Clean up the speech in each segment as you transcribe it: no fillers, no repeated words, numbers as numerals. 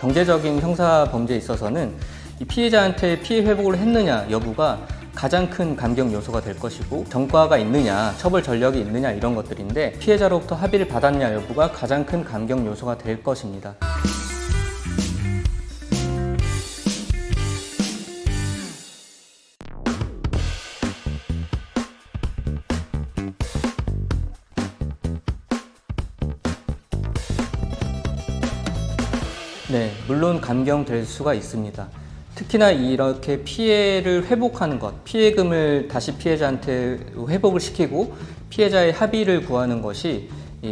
경제적인 형사 범죄에 있어서는 이 피해자한테 피해 회복을 했느냐 여부가 가장 큰 감경 요소가 될 것이고, 전과가 있느냐, 처벌 전력이 있느냐 이런 것들인데, 피해자로부터 합의를 받았냐 여부가 가장 큰 감경 요소가 될 것입니다. 네, 물론 감경될 수가 있습니다. 특히나 이렇게 피해를 회복하는 것, 피해금을 다시 피해자한테 회복을 시키고 피해자의 합의를 구하는 것이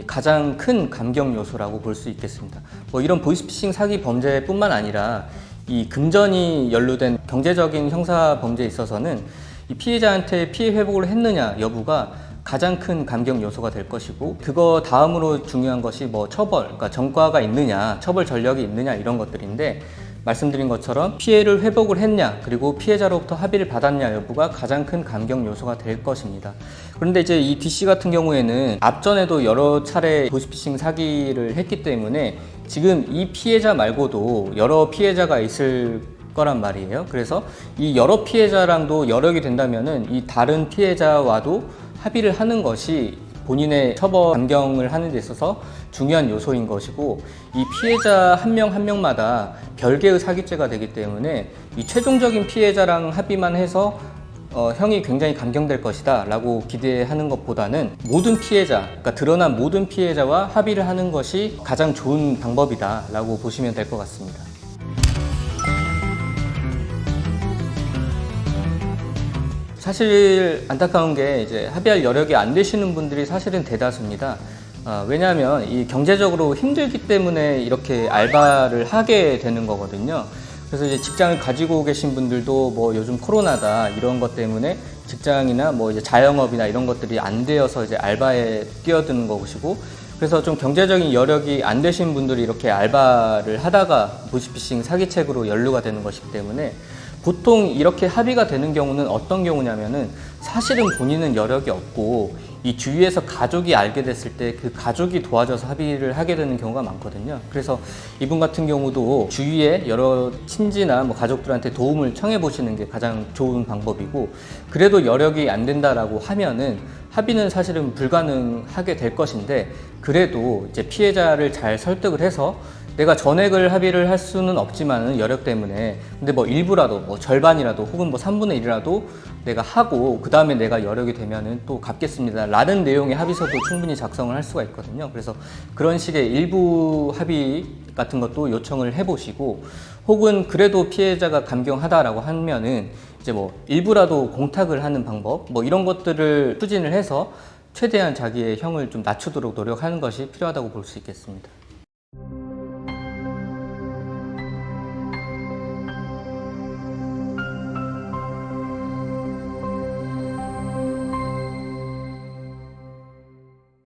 가장 큰 감경 요소라고 볼 수 있겠습니다. 이런 보이스피싱 사기 범죄뿐만 아니라 이 금전이 연루된 경제적인 형사 범죄에 있어서는 이 피해자한테 피해 회복을 했느냐 여부가 가장 큰 감경 요소가 될 것이고, 그거 다음으로 중요한 것이 처벌, 그러니까 전과가 있느냐, 처벌 전력이 있느냐 이런 것들인데, 말씀드린 것처럼 피해를 회복을 했냐, 그리고 피해자로부터 합의를 받았냐 여부가 가장 큰 감경 요소가 될 것입니다. 그런데 이제 이 D씨 같은 경우에는 앞전에도 여러 차례 보이스피싱 사기를 했기 때문에 지금 이 피해자 말고도 여러 피해자가 있을 거란 말이에요. 그래서 이 여러 피해자랑도 여력이 된다면은 이 다른 피해자와도 합의를 하는 것이 본인의 처벌 감경을 하는 데 있어서 중요한 요소인 것이고, 이 피해자 한 명 한 명마다 별개의 사기죄가 되기 때문에 이 최종적인 피해자랑 합의만 해서 형이 굉장히 감경될 것이다 라고 기대하는 것보다는 모든 피해자, 그러니까 드러난 모든 피해자와 합의를 하는 것이 가장 좋은 방법이다 라고 보시면 될 것 같습니다. 사실 안타까운 게 이제 합의할 여력이 안 되시는 분들이 사실은 대다수입니다. 왜냐하면 이 경제적으로 힘들기 때문에 이렇게 알바를 하게 되는 거거든요. 그래서 이제 직장을 가지고 계신 분들도 요즘 코로나다 이런 것 때문에 직장이나 이제 자영업이나 이런 것들이 안 되어서 이제 알바에 뛰어드는 것이고, 그래서 좀 경제적인 여력이 안 되신 분들이 이렇게 알바를 하다가 보이스피싱 사기책으로 연루가 되는 것이기 때문에, 보통 이렇게 합의가 되는 경우는 어떤 경우냐면은 사실은 본인은 여력이 없고 이 주위에서 가족이 알게 됐을 때 그 가족이 도와줘서 합의를 하게 되는 경우가 많거든요. 그래서 이분 같은 경우도 주위에 여러 친지나 가족들한테 도움을 청해 보시는 게 가장 좋은 방법이고, 그래도 여력이 안 된다라고 하면은 합의는 사실은 불가능하게 될 것인데, 그래도 이제 피해자를 잘 설득을 해서 내가 전액을 합의를 할 수는 없지만은 여력 때문에, 근데 일부라도 절반이라도 혹은 3분의 1이라도 내가 하고 그 다음에 내가 여력이 되면은 또 갚겠습니다 라는 내용의 합의서도 충분히 작성을 할 수가 있거든요. 그래서 그런 식의 일부 합의 같은 것도 요청을 해보시고, 혹은 그래도 피해자가 감경하다라고 하면은 이제 일부라도 공탁을 하는 방법 이런 것들을 추진을 해서 최대한 자기의 형을 좀 낮추도록 노력하는 것이 필요하다고 볼 수 있겠습니다.